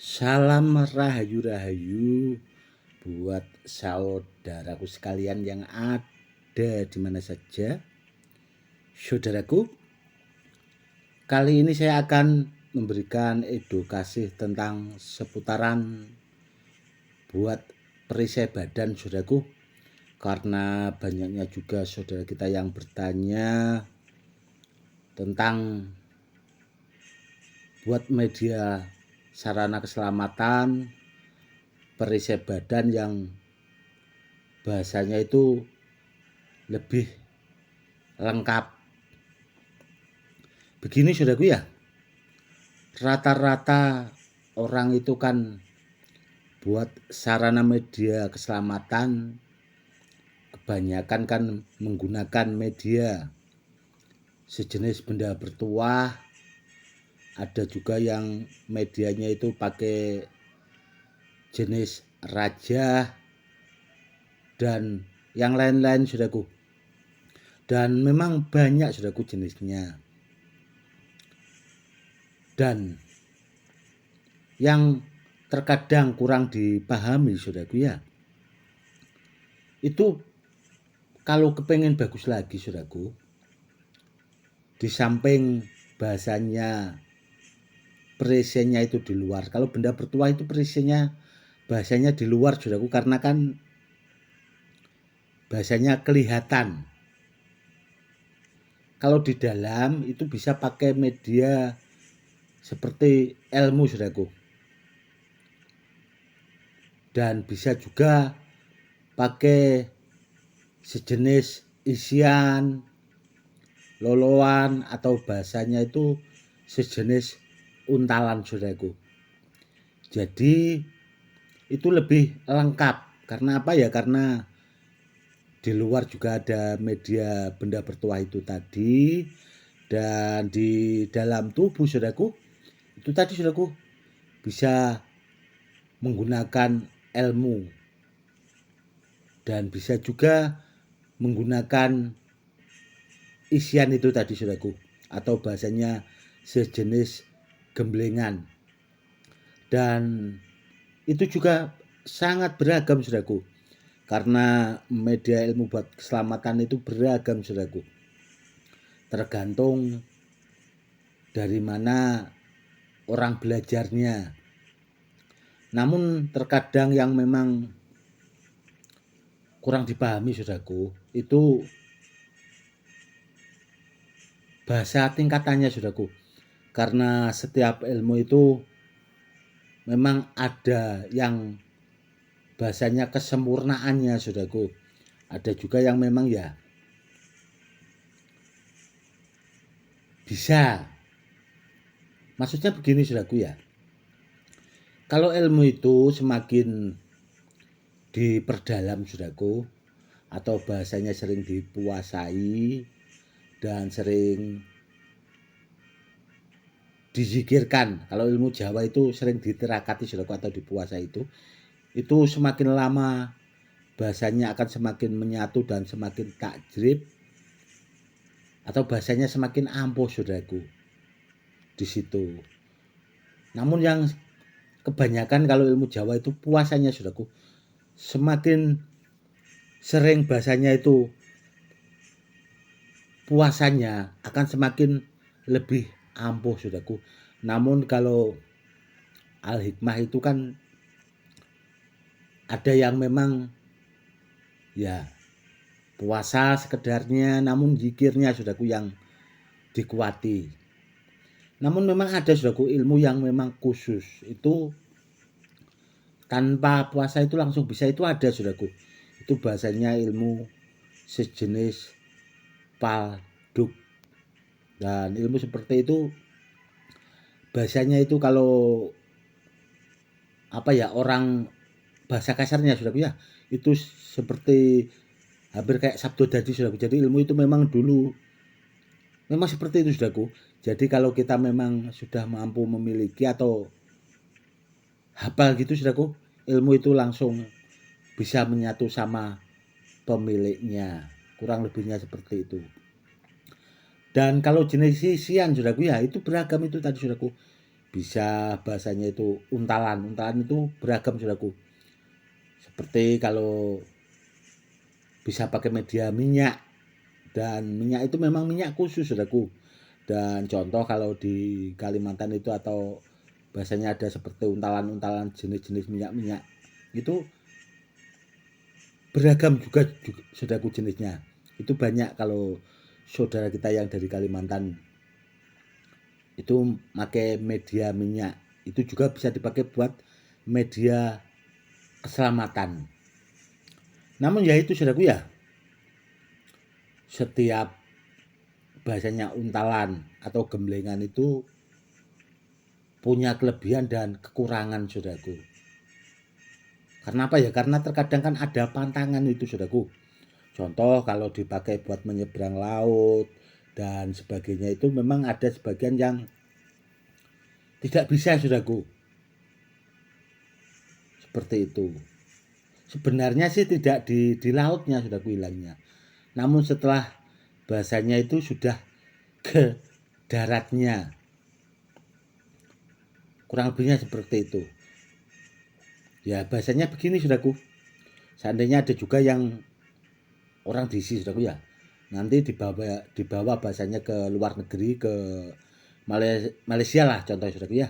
Salam rahayu-rahayu buat saudaraku sekalian yang ada di mana saja. Saudaraku, kali ini saya akan memberikan edukasi tentang seputaran buat perisai badan saudaraku. Karena banyaknya juga saudara kita yang bertanya tentang buat media sarana keselamatan perisai badan yang bahasanya itu lebih lengkap. Begini saudaraku ya, rata-rata orang itu kan buat sarana media keselamatan kebanyakan kan menggunakan media sejenis benda bertuah. Ada juga yang medianya itu pakai jenis rajah dan yang lain-lain saudaraku. Dan memang banyak saudaraku jenisnya. Dan yang terkadang kurang dipahami saudaraku ya, itu kalau kepengen bagus lagi saudaraku, di samping bahasanya perisainya itu di luar. Kalau benda bertuah itu perisainya bahasanya di luar saudaraku, karena kan bahasanya kelihatan. Kalau di dalam itu bisa pakai media seperti ilmu saudaraku. Dan bisa juga pakai sejenis isian, loloan atau bahasanya itu sejenis untalan saudaraku. Jadi itu lebih lengkap. Karena apa ya? Karena di luar juga ada media benda bertuah itu tadi, dan di dalam tubuh saudaraku itu tadi saudaraku bisa menggunakan ilmu dan bisa juga menggunakan isian itu tadi saudaraku, atau bahasanya sejenis gemblengan. Dan itu juga sangat beragam saudaraku, karena media ilmu buat keselamatan itu beragam saudaraku, tergantung dari mana orang belajarnya. Namun terkadang yang memang kurang dipahami saudaraku, itu bahasa tingkatannya saudaraku. Karena setiap ilmu itu memang ada yang bahasanya kesempurnaannya saudaraku. Ada juga yang memang ya bisa. Maksudnya begini saudaraku ya, kalau ilmu itu semakin diperdalam saudaraku, atau bahasanya sering dipuasai dan sering dizikirkan. Kalau ilmu Jawa itu sering diterakati saudaraku atau dipuasai itu semakin lama bahasanya akan semakin menyatu dan semakin takjrib, atau bahasanya semakin ampuh saudaraku di situ. Namun yang kebanyakan kalau ilmu Jawa itu puasanya saudaraku, semakin sering bahasanya itu puasanya akan semakin lebih ampuh saudaraku. Namun kalau Al-Hikmah itu kan ada yang memang ya puasa sekedarnya, namun zikirnya saudaraku yang dikuati. Namun memang ada saudaraku ilmu yang memang khusus, itu tanpa puasa itu langsung bisa, itu ada saudaraku. Itu bahasanya ilmu sejenis palduk. Dan ilmu seperti itu bahasanya itu kalau apa ya, orang bahasa kasarnya saudaraku ya, itu seperti hampir kayak sabdo dadi saudaraku. Jadi ilmu itu memang dulu memang seperti itu saudaraku. Jadi kalau kita memang sudah mampu memiliki atau hafal gitu saudaraku, ilmu itu langsung bisa menyatu sama pemiliknya. Kurang lebihnya seperti itu. Dan kalau jenis isian saudaraku ya, itu beragam itu tadi saudaraku. bisa bahasanya itu untalan. Untalan itu beragam saudaraku. Seperti kalau bisa pakai media minyak, dan minyak itu memang minyak khusus saudaraku. Dan contoh kalau di Kalimantan itu atau bahasanya ada seperti untalan-untalan jenis-jenis minyak-minyak itu beragam juga saudaraku jenisnya. Itu banyak kalau saudara kita yang dari Kalimantan itu pakai media minyak. Itu juga bisa dipakai buat media keselamatan. Namun ya itu saudaraku ya, setiap bahasanya untalan atau gemblengan itu punya kelebihan dan kekurangan saudaraku. Karena apa ya? Karena terkadang kan ada pantangan itu saudaraku. Contoh kalau dipakai buat menyeberang laut dan sebagainya itu memang ada sebagian yang tidak bisa saudaraku. Seperti itu. Sebenarnya sih tidak di lautnya saudaraku hilangnya. Namun setelah bahasanya itu sudah ke daratnya. Kurang lebihnya seperti itu. Ya bahasanya begini saudaraku. Seandainya ada juga yang orang diisi saudaraku ya, nanti dibawa bahasanya ke luar negeri, ke Malaysia lah contohnya saudaraku ya.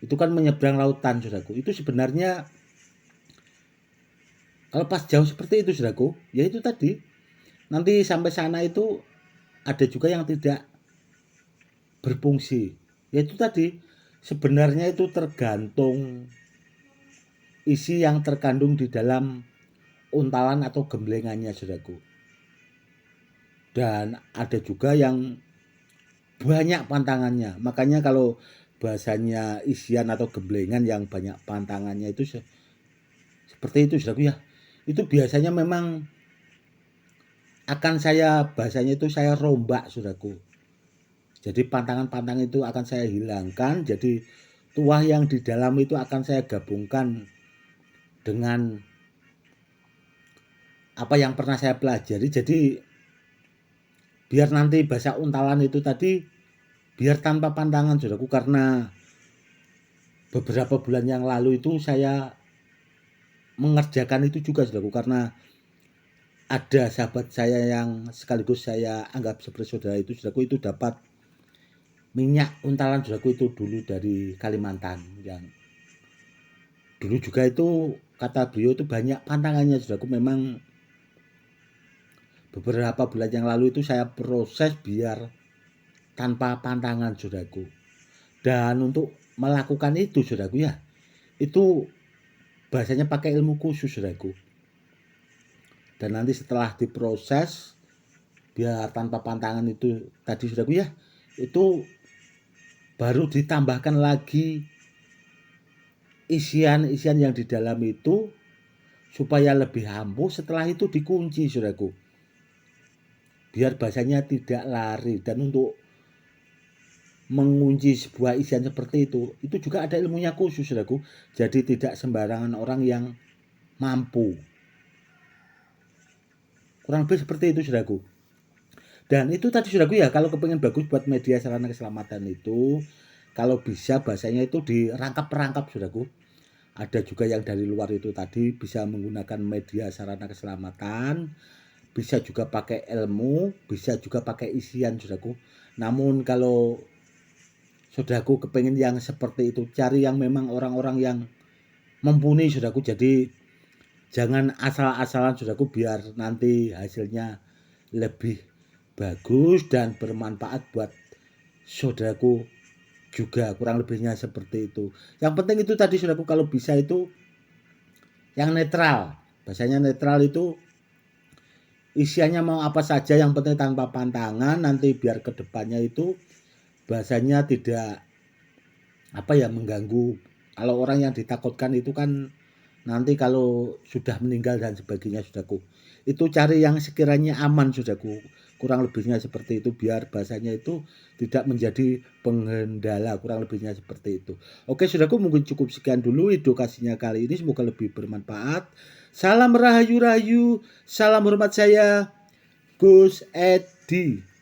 Itu kan menyeberang lautan saudaraku. Itu sebenarnya kalau pas jauh seperti itu saudaraku, ya itu tadi. Nanti sampai sana itu ada juga yang tidak berfungsi. Ya itu tadi. Sebenarnya itu tergantung isi yang terkandung di dalam untalan atau gemblengannya saudaraku. Dan ada juga yang banyak pantangannya. Makanya kalau bahasanya isian atau gemblengan yang banyak pantangannya itu seperti itu saudaraku ya. Itu biasanya memang akan saya bahasanya itu saya rombak saudaraku. Jadi pantangan-pantangan itu akan saya hilangkan. Jadi tuah yang di dalam itu akan saya gabungkan dengan apa yang pernah saya pelajari. Jadi biar nanti bahasa untalan itu tadi biar tanpa pantangan saudaraku. Karena beberapa bulan yang lalu itu saya mengerjakan itu juga saudaraku, karena ada sahabat saya yang sekaligus saya anggap seperti saudara itu saudaraku, itu dapat minyak untalan saudaraku itu dulu dari Kalimantan, yang dulu juga itu kata beliau itu banyak pantangannya saudaraku. Memang beberapa bulan yang lalu itu saya proses biar tanpa pantangan saudaraku. Dan untuk melakukan itu saudaraku ya, itu bahasanya pakai ilmu khusus saudaraku. Dan nanti setelah diproses biar tanpa pantangan itu tadi saudaraku ya, itu baru ditambahkan lagi isian-isian yang di dalam itu supaya lebih ampuh. Setelah itu dikunci saudaraku, biar bahasanya tidak lari. Dan untuk mengunci sebuah isian seperti itu juga ada ilmunya khusus saudaraku. Jadi tidak sembarangan orang yang mampu. Kurang lebih seperti itu saudaraku. Dan itu tadi saudaraku ya, kalau kepengen bagus buat media sarana keselamatan itu, kalau bisa bahasanya itu dirangkap perangkap saudaraku. Ada juga yang dari luar itu tadi bisa menggunakan media sarana keselamatan, bisa juga pakai ilmu, bisa juga pakai isian saudaraku. Namun kalau saudaraku kepengen yang seperti itu, cari yang memang orang-orang yang mumpuni saudaraku. Jadi jangan asal-asalan saudaraku, biar nanti hasilnya lebih bagus dan bermanfaat buat saudaraku juga. Kurang lebihnya seperti itu. Yang penting itu tadi saudaraku, kalau bisa itu yang netral. Bahasanya netral itu isiannya mau apa saja, yang penting tanpa pantangan. Nanti biar kedepannya itu bahasanya tidak apa ya, mengganggu. Kalau orang yang ditakutkan itu kan nanti kalau sudah meninggal dan sebagainya saudaraku, itu cari yang sekiranya aman saudaraku. Kurang lebihnya seperti itu, biar bahasanya itu tidak menjadi pengendala. Kurang lebihnya seperti itu. Oke saudaraku, mungkin cukup sekian dulu edukasinya kali ini, semoga lebih bermanfaat. Salam rahayu-rahayu, salam hormat saya Gus Edi.